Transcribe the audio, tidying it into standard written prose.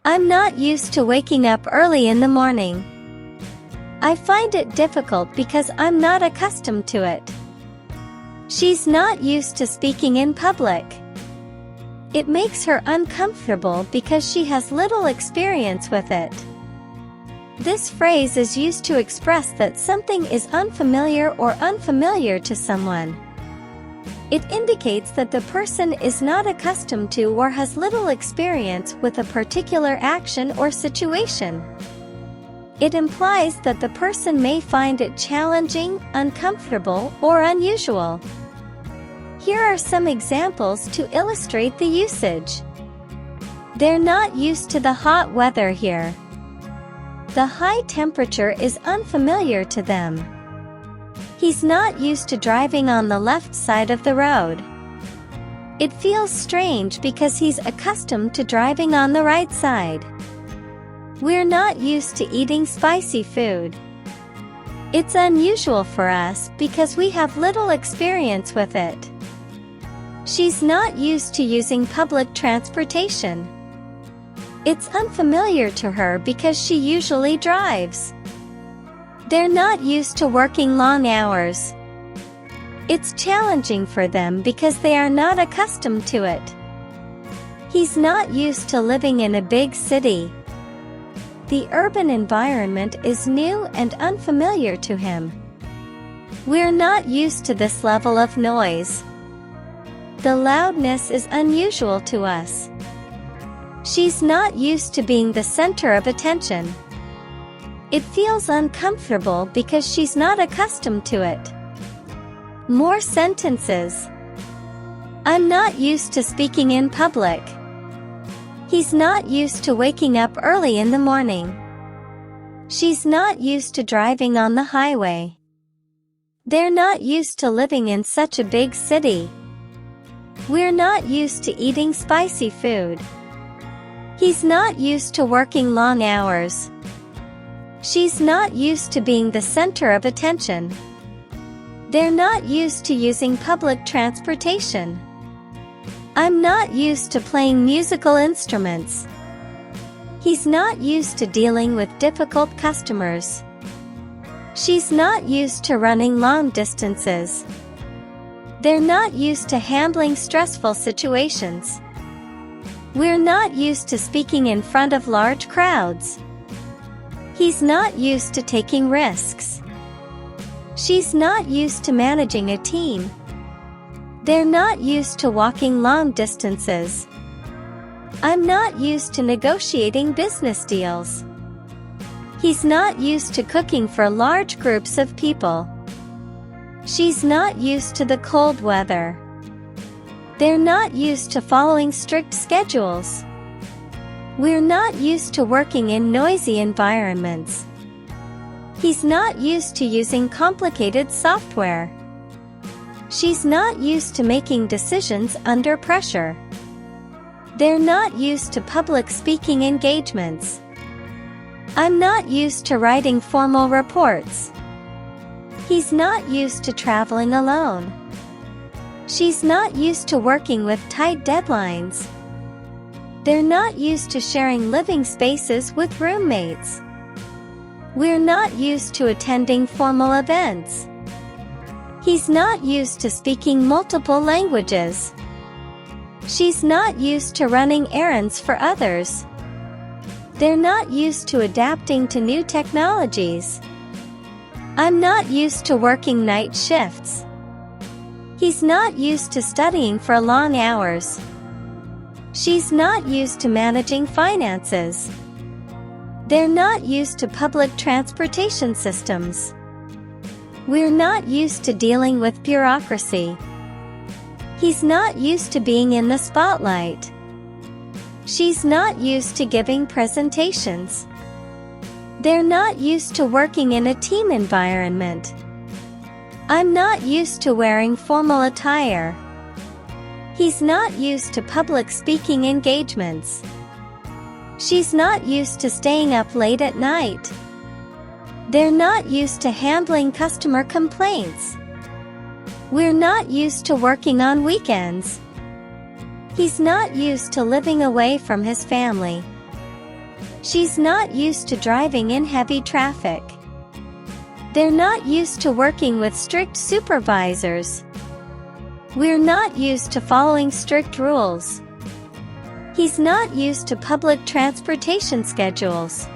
I'm not used to waking up early in the morning. I find it difficult because I'm not accustomed to it. She's not used to speaking in public. It makes her uncomfortable because she has little experience with it. This phrase is used to express that something is unfamiliar or unfamiliar to someone. It indicates that the person is not accustomed to or has little experience with a particular action or situation. It implies that the person may find it challenging, uncomfortable, or unusual. Here are some examples to illustrate the usage. They're not used to the hot weather here. The high temperature is unfamiliar to them. He's not used to driving on the left side of the road. It feels strange because he's accustomed to driving on the right side. We're not used to eating spicy food. It's unusual for us because we have little experience with it. She's not used to using public transportation. It's unfamiliar to her because she usually drives. They're not used to working long hours. It's challenging for them because they are not accustomed to it. He's not used to living in a big city. The urban environment is new and unfamiliar to him. We're not used to this level of noise. The loudness is unusual to us. She's not used to being the center of attention. It feels uncomfortable because she's not accustomed to it. More sentences. I'm not used to speaking in public. He's not used to waking up early in the morning. She's not used to driving on the highway. They're not used to living in such a big city. We're not used to eating spicy food. He's not used to working long hours. She's not used to being the center of attention. They're not used to using public transportation. I'm not used to playing musical instruments. He's not used to dealing with difficult customers. She's not used to running long distances. They're not used to handling stressful situations. We're not used to speaking in front of large crowds. He's not used to taking risks. She's not used to managing a team. They're not used to walking long distances. I'm not used to negotiating business deals. He's not used to cooking for large groups of people. She's not used to the cold weather. They're not used to following strict schedules. We're not used to working in noisy environments. He's not used to using complicated software. She's not used to making decisions under pressure. They're not used to public speaking engagements. I'm not used to writing formal reports. He's not used to traveling alone. She's not used to working with tight deadlines. They're not used to sharing living spaces with roommates. We're not used to attending formal events. He's not used to speaking multiple languages. She's not used to running errands for others. They're not used to adapting to new technologies. I'm not used to working night shifts. He's not used to studying for long hours. She's not used to managing finances. They're not used to public transportation systems. We're not used to dealing with bureaucracy. He's not used to being in the spotlight. She's not used to giving presentations. They're not used to working in a team environment. I'm not used to wearing formal attire. He's not used to public speaking engagements. She's not used to staying up late at night. They're not used to handling customer complaints. We're not used to working on weekends. He's not used to living away from his family. She's not used to driving in heavy traffic. They're not used to working with strict supervisors. We're not used to following strict rules. He's not used to public transportation schedules.